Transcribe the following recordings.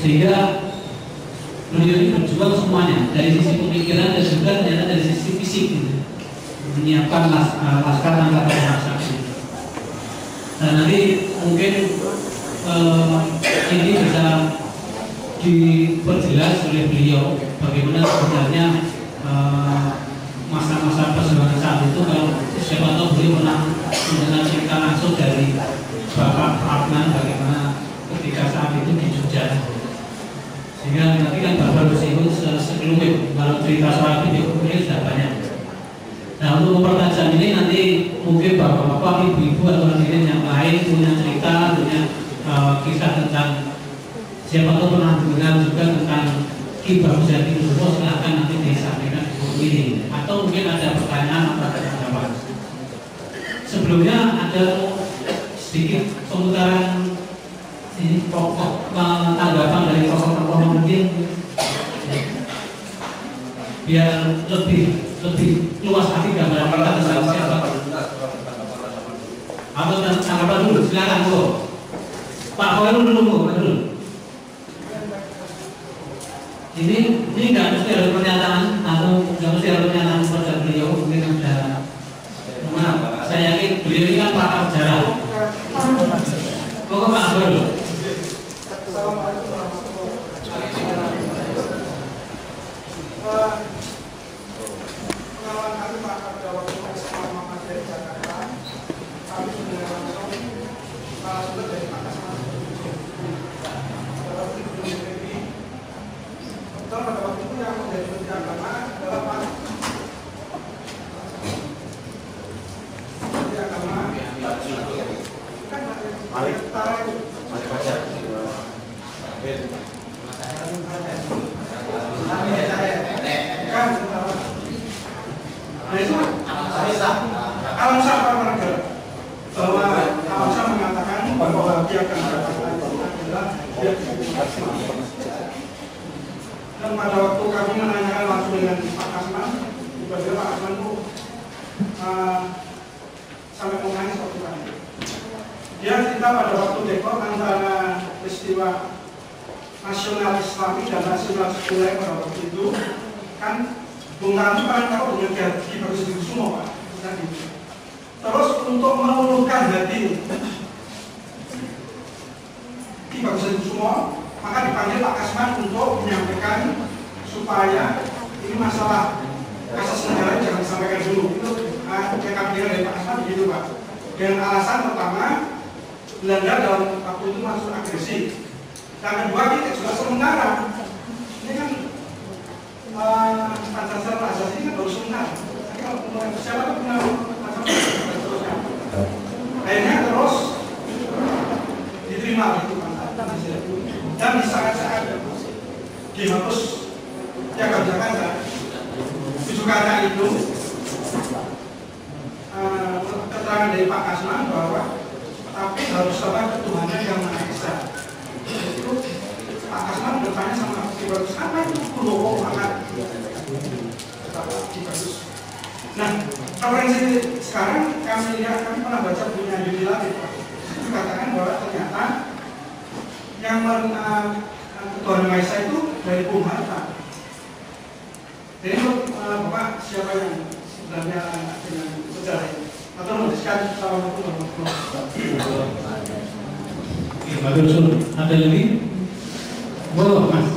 sehingga beliau ini berjuang semuanya dari sisi pemikiran dan juga ternyata dari sisi fisik gitu. Menyiapkan laskar angkatan laskar dan nanti mungkin ini bisa diperjelas oleh beliau bagaimana sebenarnya masa-masa perjuangan saat itu. Kalau siapa tahu beliau pernah mendengar cerita langsung dari Bapak Adnan bagaimana ketika saat itu di Jogja, sehingga nanti kan Bapak bersinggung sekelumit kalau cerita soal video ini sudah banyak. Nah, untuk mempertajam ini nanti mungkin bapak-bapak, ibu-ibu atau hadirin yang lain punya cerita, punya kisah tentang siapa tahu pernah dengar juga tentang Ki Bagus Hadi Kusumo, silahkan nanti disampaikan di buku ini. Atau mungkin ada pertanyaan atau ada jawaban. Sebelumnya ada sedikit pemutaran ini pokok tanggapan dari tokoh-tokoh mungkin biar lebih luas hati gambaran kita tentang siapa. Atau tanggapan dulu, silakan Bu. Pak Khairul dulu. Ini nggak mesti ada pernyataan atau nggak mesti ada pernyataan kepada beliau, mungkin ada. Maaf, saya yakin beliau ini kan pakar sejarah. Pokok Pak Khairul. Pengalaman kami pada waktu SMA Muhammad dari Jakarta, kami sudah langsung sumber dari Makassar. Pada waktu itu pada waktu itu yang menjadi menteri agama adalah Pak Menteri Agama. Kan Mari baca. Nah itu Alamsyah Parmanegara, bahwa Alamsyah mengatakan bahwa dia akan mendapatkan adalah dia. Dan pada waktu kami menanyakan langsung dengan Pak Kasman, tiba-tiba Pak Kasman itu sampai menangis waktu kami. Dia cerita pada waktu dekor antara peristiwa nasional Islami dan nasional sekuler pada waktu itu kan. Bung Karno kan tahu dengan Ki Bagus Hadi Kusumo Pak. Terus untuk meluluhkan hati Ki Bagus Hadi Kusumo, maka dipanggil Pak Kasman untuk menyampaikan supaya ini masalah asas negara jangan disampaikan dulu. Itu PKB dari Pak Kasman begitu Pak. Dengan alasan pertama, Belanda dalam waktu itu masuk agresi. Dan kedua kita juga sementara. Ini kan Pancasila asasi ini kan baru sebentar. Siapa tuh punya macam-macam terusnya. Akhirnya terus diterima itu Pancasila. Dan di saat-saat dihapus Piagam Jakarta, itu karena itu keterangan dari Pak Kasman bahwa tapi harus ada ketuhanan yang Maha Esa. Itu Pak Kasman bertanya sama Ki Bagus, apa itu Kulowo Maha? Nah, kalau yang sekarang kami lihat, kami pernah baca bukunya Yudi Latif, dikatakan bahwa ternyata yang ketuhanan Maha Esa itu dari Bung Hatta. Jadi Bapak siapa yang sebenarnya dengan sejarah ini? Atau menuliskan Assalamualaikum warahmatullahi wabarakatuh. Ada lagi? Boleh Mas.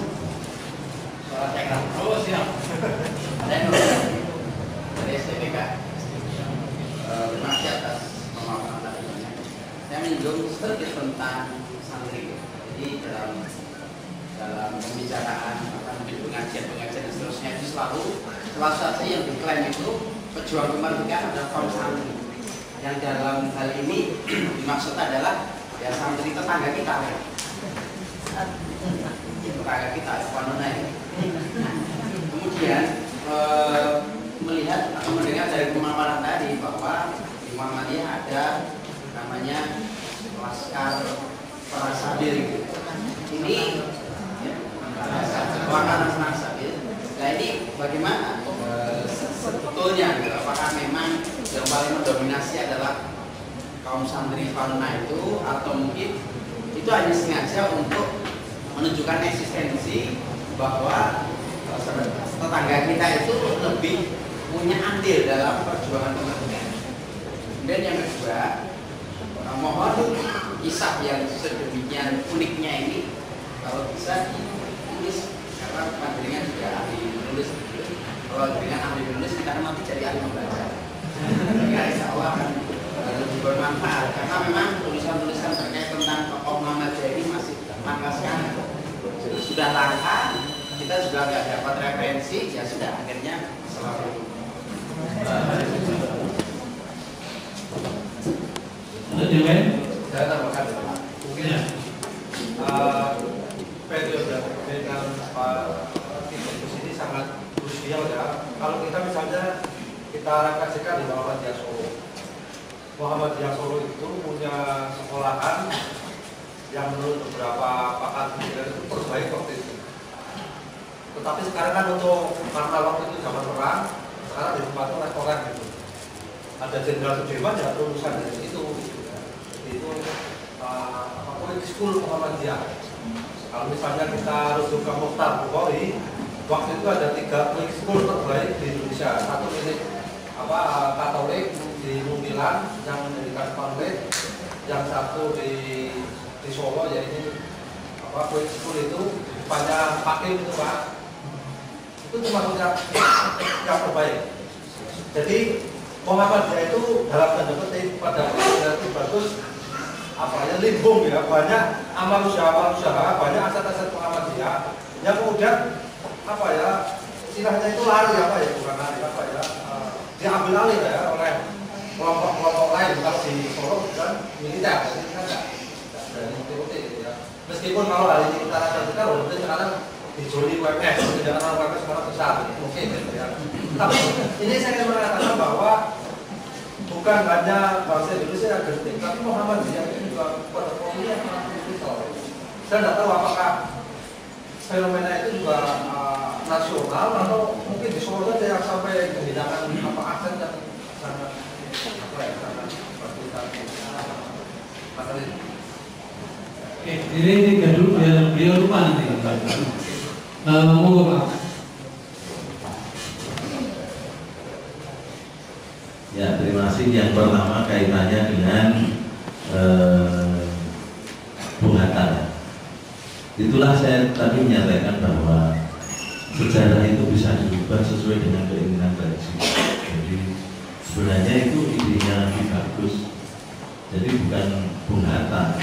Oh siap. Saya dari STPK. Terima kasih atas pemaparan tadi. Saya menyinggung sedikit tentang santri. Jadi dalam pembicaraan pengajian dan seterusnya itu selalu salah satu yang diklaim itu pejuang kemerdekaan adalah kaum santri. Yang dalam hal ini dimaksud adalah ya santri tetangga kita. Tetangga kita, Wanonai. Kemudian melihat atau mendengar dari pemaparan tadi bahwa di Muhammadiyah ada namanya Laskar Parasabil gitu. Ini Wakana Sabil. Nah ini bagaimana sebetulnya gitu, apakah memang yang paling mendominasi adalah kaum santri Wanona itu atau mungkin itu hanya sengaja untuk menunjukkan eksistensi bahwa tetangga kita itu lebih punya andil dalam perjuangan kemerdekaan. Kemudian yang kedua, mohon kisah yang sedemikian uniknya ini kalau bisa ditulis, karena panjenengan juga ahli menulis. Kalau dengan ahli menulis kita kan nanti jadi ahli membaca. Jadi insya Allah akan lebih bermanfaat karena memang tulisan-tulisan terkait tentang tokoh Muhammadiyah ini masih langka sekali. Jadi sudah langka, kita juga nggak dapat referensi, ya sudah akhirnya selalu. Untuk yang lain? Saya tambahkan mungkin periode dengan Pak Titus ini sangat krusial ya. Kalau kita misalnya kita refleksikan di Muhammadiyah Solo. Muhammadiyah Solo itu punya sekolahan yang menurut beberapa pakar pikiran itu terbaik waktu itu. Tetapi sekarang kan untuk karena waktu itu zaman perang, sekarang di tempat itu restoran gitu. Ada Jenderal Sudirman ya lulusan dari situ. Itu politik school Muhammadiyah. Kalau misalnya kita rujuk ke Mukhtar Bukhari, waktu itu ada 3 politik school terbaik di Indonesia. Satu milik Katolik di Muntilan yang mendirikan konvent, yang satu di Solo yaitu politik school itu depannya Pakim itu Pak. Itu termasuk yang terbaik. Jadi Muhammadiyah itu dalam tanda petik pada waktu itu bagus limbung ya, banyak amal usaha, banyak aset-aset Muhammadiyah yang kemudian istilahnya itu lari bukan lari diambil alih ya oleh kelompok-kelompok lain. Kalau di Solo dan militer, jadi kan dari mengikuti ya. Meskipun kalau hari ini kita rasakan mungkin sekarang di Joli WMS, kebijakan WMS sekarang besar, mungkin ya. Tapi ini saya ingin mengatakan bahwa bukan hanya bangsa Indonesia yang genting, tapi Muhammadiyah ini juga pada posisi yang sangat kritikal. Saya tidak tahu apakah fenomena itu juga nasional atau mungkin di Solo saja yang sampai kehilangan aset yang sangat Oke, ini dulu biar beliau lupa nanti. Monggo Pak. Ya, terima kasih. Yang pertama kaitannya dengan Bung Hatta. Itulah saya tadi menyatakan bahwa sejarah itu bisa dirubah sesuai dengan keinginan bangsa. Jadi sebenarnya itu idenya lebih bagus. Jadi bukan Bung Hatta.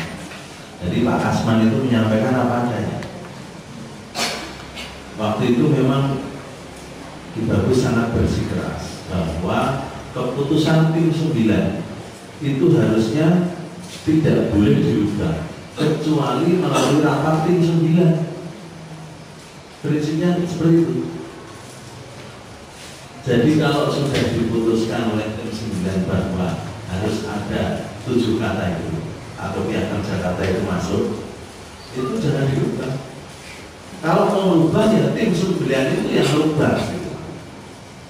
Jadi Pak Kasman itu menyampaikan apa adanya. Waktu itu memang Ki Bagus sangat bersikeras bahwa keputusan tim 9 itu harusnya tidak boleh diubah kecuali melalui rapat tim 9. Prinsipnya seperti itu. Jadi kalau sudah diputuskan oleh tim 9 bahwa harus ada 7 kata itu atau piagam Jakarta itu masuk, itu jangan diubah. Kalau mau merubah ya tim 9 itu yang merubah gitu.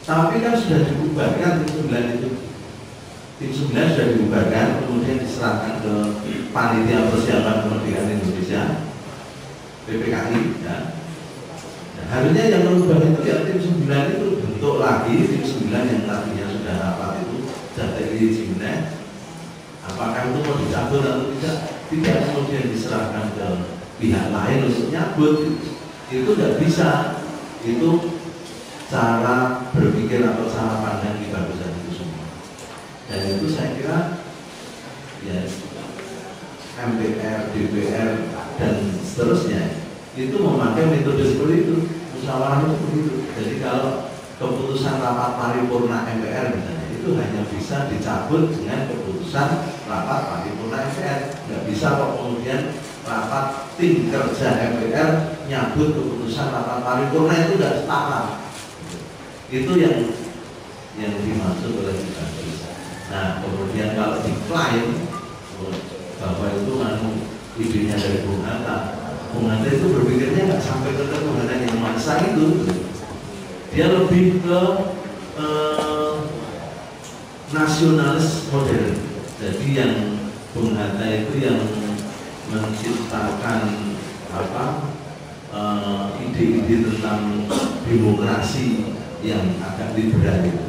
Tapi kan sudah dibubarkan tim 9 itu. Tim 9 sudah dibubarkan, kemudian diserahkan ke Panitia Persiapan Kemerdekaan Indonesia PPKI ya. Nah, harusnya yang merubah itu ya tim 9 itu bentuk lagi tim 9 yang tadinya sudah rapat itu strategi Jimnet. Apakah itu mau dicabut atau tidak? Tidak, kemudian diserahkan ke pihak lain untuk nyabut. Itu tidak bisa. Itu cara berpikir atau cara pandang Ki Bagus itu semua. Dan itu saya kira ya MPR, DPR dan seterusnya itu memakai metode seperti itu, musyawarah seperti itu. Jadi kalau keputusan rapat paripurna MPR misalnya itu hanya bisa dicabut dengan keputusan rapat paripurna MPR. Nggak bisa kok kemudian rapat tim kerja MPR nyabut keputusan rapat paripurna, itu nggak setara. Itu yang dimaksud oleh kita. Nah kemudian kalau diklaim bahwa itu idenya dari Bung Hatta, Bung Hatta itu berpikirnya nggak sampai ke ketuhanan yang masa itu. Dia lebih ke nasionalis modern. Jadi yang Bung Hatta itu yang menciptakan ide-ide tentang demokrasi yang agak liberal itu.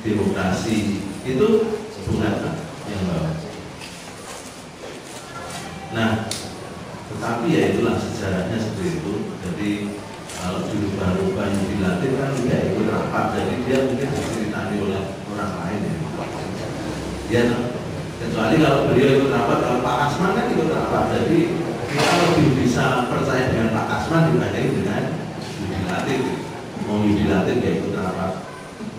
Demokrasi itu Bung Hatta yang bawa. Nah, tetapi ya itulah sejarahnya seperti itu. Jadi kalau dulu baru yang dilatih kan tidak ikut rapat, jadi dia mungkin diceritani oleh orang lain ya. Ya, kecuali kalau beliau ikut rapat, kalau Pak Kasman kan ikut rapat, jadi kita lebih bisa percaya dengan Pak Kasman dibanding dengan Yudi Latif. Mau Yudi Latif ya ikut rapat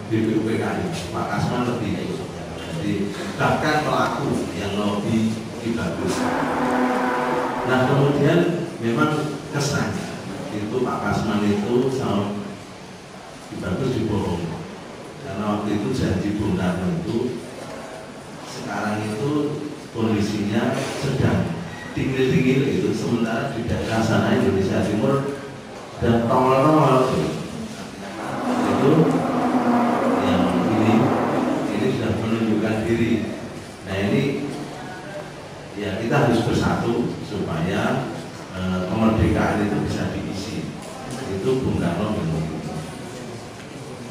BPUPKI, Pak Kasman lebih ikut. Jadi bahkan pelaku yang lobby bagus. Nah kemudian memang kesannya itu Pak Kasman itu sama bagus dibohong, karena waktu itu janji Bung Karno itu sekarang itu kondisinya sedang tinggi-tinggi itu, sementara di daerah sana Indonesia Timur dan tongol-tongol itu yang ini sudah menunjukkan diri. Nah ini ya kita harus bersatu supaya kemerdekaan itu bisa diisi. Itu Bung Karno bilang.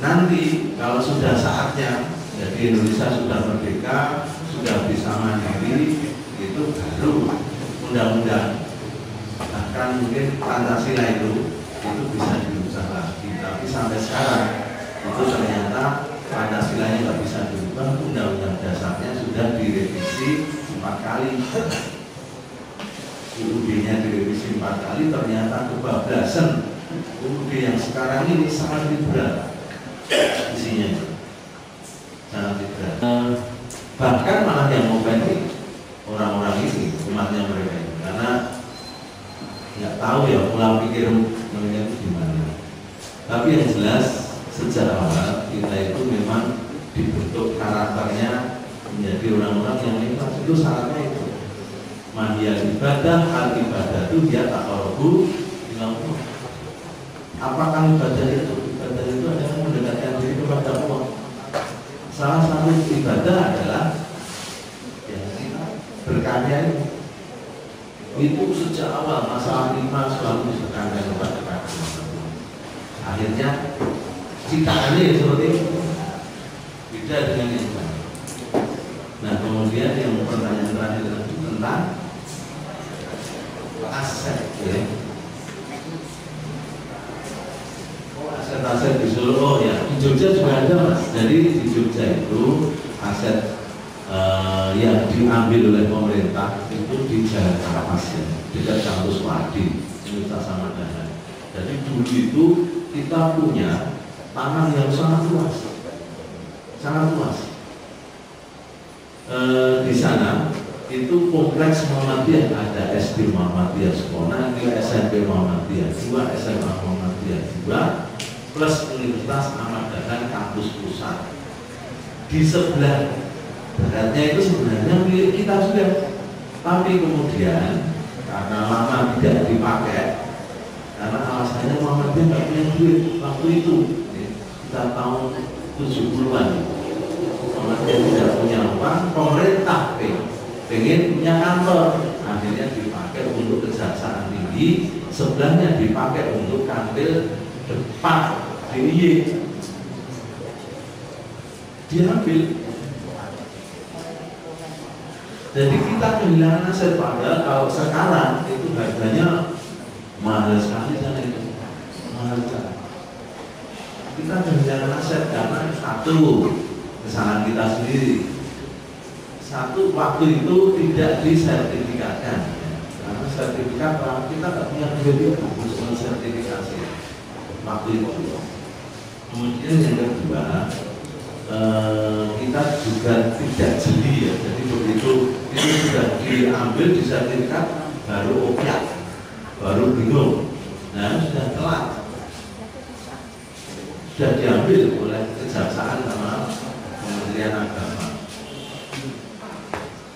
Nanti kalau sudah saatnya, jadi Indonesia sudah merdeka, sudah bisa mandiri, itu baru undang-undang, bahkan mungkin Pancasila itu bisa dirubah lagi. Tapi sampai sekarang itu ternyata Pancasilanya nggak bisa dirubah, undang-undang dasarnya sudah direvisi 4 kali. UUD-nya direvisi 4 kali, ternyata kebablasan. UUD yang sekarang ini sangat liberal isinya, sangat liberal. Bahkan malah yang mau banding orang-orang ini, umatnya mereka ini, karena nggak tahu ya pola pikir mereka itu gimana. Tapi yang jelas sejak awal kita itu memang dibentuk karakternya menjadi orang-orang yang ikhlas. Itu syaratnya itu. Mahiyal ibadah, hal ibadah itu dia tak korup. Apakah ibadah itu? Ibadah itu adalah mendekatkan diri kepada Allah. Salah satu ibadah adalah ya, berkarya itu sejak awal masalah lima selalu ditekankan kepada Allah. Akhirnya ciptaannya seperti itu, beda dengan yang lain. Nah kemudian yang pertanyaan terakhir itu tentang aset, ya. Aset-aset di Solo, ya di Jogja juga ada mas. Jadi di Jogja itu aset yang diambil oleh pemerintah itu di Jalan Kapas, ya, dekat kampus Wadi, Universitas Samadana. Jadi dulu itu kita punya tanah yang sangat luas, sangat luas. Di sana itu kompleks Muhammadiyah, ada SD Muhammadiyah Sekolah, SMP Muhammadiyah 2, SMA Muhammadiyah 2, plus Universitas Ahmad Dahlan kampus pusat. Di sebelah baratnya itu sebenarnya milik kita juga, tapi kemudian karena lama tidak dipakai, karena alasannya Muhammadiyah nggak punya duit waktu itu, kita tahun 70-an, Muhammadiyah tidak punya uang, pemerintah pengen punya kantor, akhirnya dipakai untuk Kejaksaan Tinggi, sebelahnya dipakai untuk kantor depan DIY, diambil. Jadi kita kehilangan aset, padahal kalau sekarang itu harganya mahal sekali sana itu, mahal sekali. Kita kehilangan aset karena satu kesalahan kita sendiri. Satu, waktu itu tidak disertifikatkan, karena sertifikat kita nggak punya duit untuk mensertifikasi waktu itu. Kemudian yang kedua, kita juga tidak jeli, ya. Jadi begitu itu sudah diambil di sertifikat baru oke, baru bingung. Nah sudah telat, sudah diambil oleh Kejaksaan sama Kementerian Agama.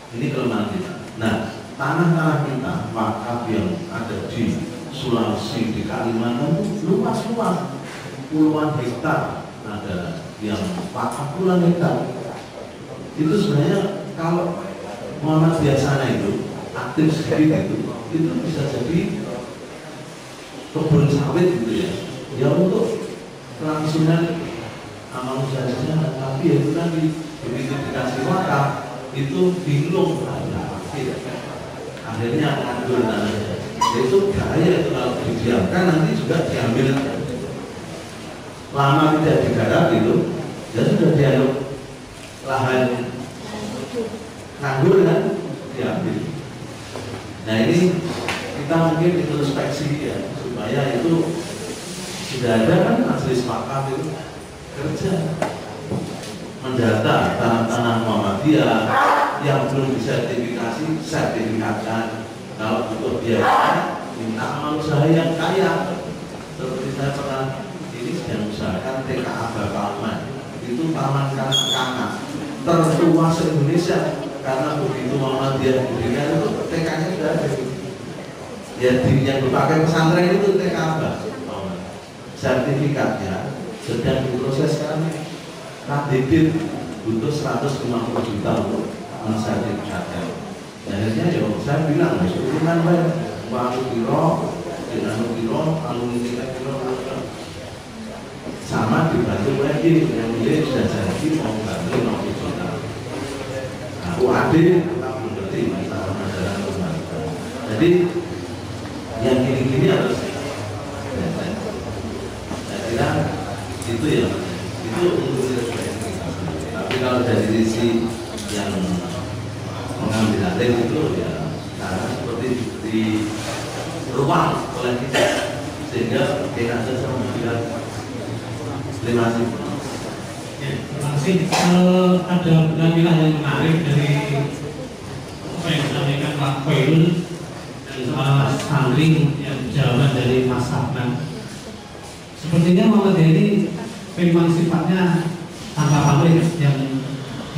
Ini kelemahan kita. Nah, tanah-tanah kita, wakaf yang ada di Sulawesi, di Kalimantan itu luas-luas, puluhan hektar, ada yang wakaf puluhan hektar. Itu sebenarnya kalau Muhammadiyah sana itu aktif sedikit itu bisa jadi kebun sawit gitu ya. Ya untuk kelangsungan amal usahanya, tapi ya itu tadi begitu dikasih wakaf itu bingung akhirnya nganggur tanahnya. Itu bahaya itu kalau didiamkan nanti juga diambil lama tidak digarap itu ya sudah dianggap lahan nganggur kan diambil. Nah ini kita mungkin introspeksi ya supaya itu sudah ada kan majelis wakaf itu kerja mendata tanah-tanah Muhammadiyah yang belum disertifikasi, sertifikatkan. Kalau untuk biaya minta amal usaha yang kaya. Seperti saya pernah ini sedang usahakan TKA Bakalman, itu taman kanak-kanak tertua se-Indonesia karena begitu Muhammadiyah diberikan itu TK-nya sudah ada. Ya yang dipakai pesantren itu TKA sertifikatnya sedang diproses sekarang. KDB butuh 150 juta untuk mensertifikatkan. Akhirnya ya saya bilang urunan baik waktu kilo dengan kilo alumni kilo sama dibantu lagi yang dia sudah jadi mau bantu 50 juta. Aku adil aku ngerti masalah rumah. Jadi yang gini-gini harus saya kira itu ya itu untuk tapi kalau dari sisi yang mengambil alih itu ya karena seperti di ruang oleh kita sehingga kita saja memberikan 5 ya, terima kasih. Ada penampilan yang menarik dari apa yang disampaikan Pak Khairul dan Mas Andri yang jawaban dari Mas Sabnan. Sepertinya Muhammadiyah ini memang sifatnya tanpa pamrih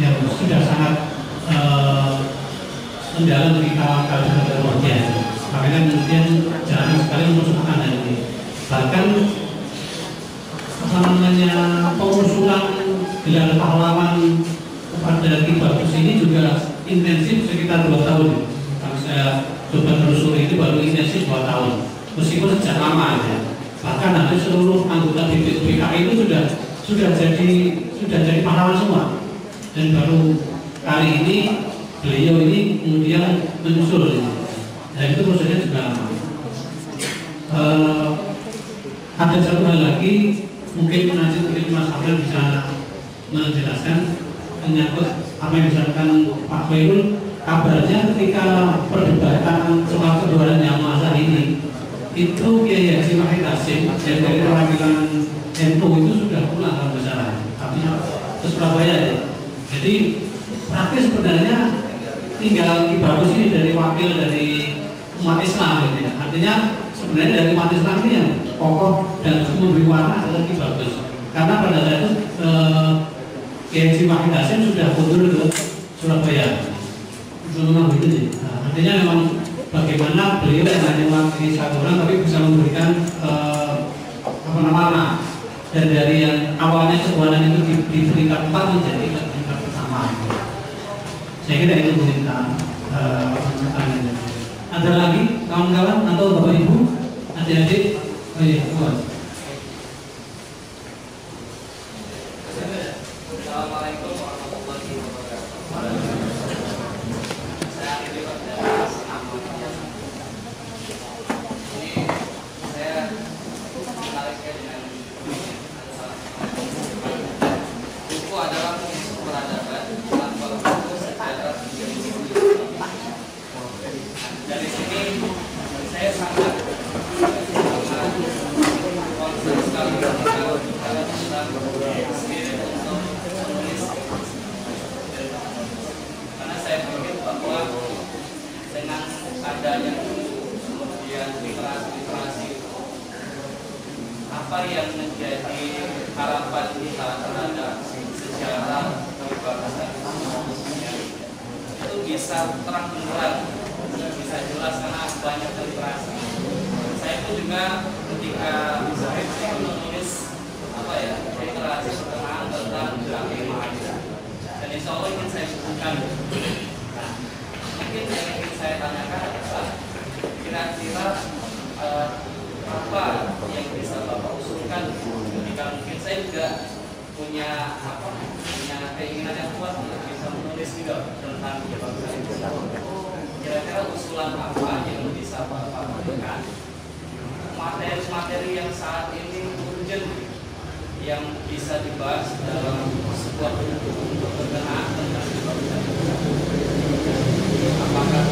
yang sudah sangat mendalam di kawasan Muhammadiyah. Makanya kemudian jarang sekali memasukkan hal ini. Bahkan apa namanya pengusulan gelar pahlawan kepada Ki Bagus ini juga intensif sekitar 2 tahun. Kalau saya coba telusuri itu baru intensif 2 tahun. Meskipun sejak lama ya. Bahkan hampir seluruh anggota BPUPKI itu sudah jadi pahlawan semua. Dan baru kali ini beliau ini kemudian menyusul. Dan itu prosesnya juga lama. Ada satu hal lagi mungkin nanti Mas Abdul bisa menjelaskan menyangkut apa yang disampaikan Pak Khairul. Kabarnya ketika perdebatan soal keduaan yang masa ini itu Kiai Haji Wahid Hasyim dari perwakilan NU itu sudah pulang kalau misalnya artinya ke Surabaya ya. Jadi praktis sebenarnya tinggal Ki Bagus ini dari wakil dari umat Islam gitu ya. Artinya sebenarnya dari umat Islam ini yang kokoh dan memberi warna adalah Ki Bagus. Karena pada saat itu Kiai Haji Wahid Hasyim sudah mundur ke Surabaya. Memang begitu ya. Artinya memang bagaimana beliau yang hanya mewakili satu orang tapi bisa memberikan warna. Dan dari yang awalnya sebuahan itu di tingkat 4 menjadi tingkat pertama. Saya kira itu kita ada lagi kawan-kawan atau bapak ibu, adik-adik, oh iya, Assalamualaikum warahmatullahi wabarakatuh. Dari sini saya sangat concern sekali kalau tentang spirit untuk menulis, karena saya pikir bahwa dengan adanya kemudian literasi apa yang menjadi harapan kita terhadap sejarah kebangsaan itu bisa terang benderang, bisa jelas karena banyak literasi. Saya pun juga ketika saya menulis literasi pertengahan tentang agama, dan insya Allah ingin saya sebutkan. Nah, mungkin yang ingin saya tanyakan adalah kira-kira apa yang bisa Bapak usulkan ketika mungkin saya juga punya keinginan yang kuat untuk bisa menulis juga tentang jabatan itu. Kira-kira usulan apa yang bisa Bapak berikan? Materi-materi yang saat ini urgent yang bisa dibahas dalam sebuah buku untuk berkenaan tentang jabatan. Apakah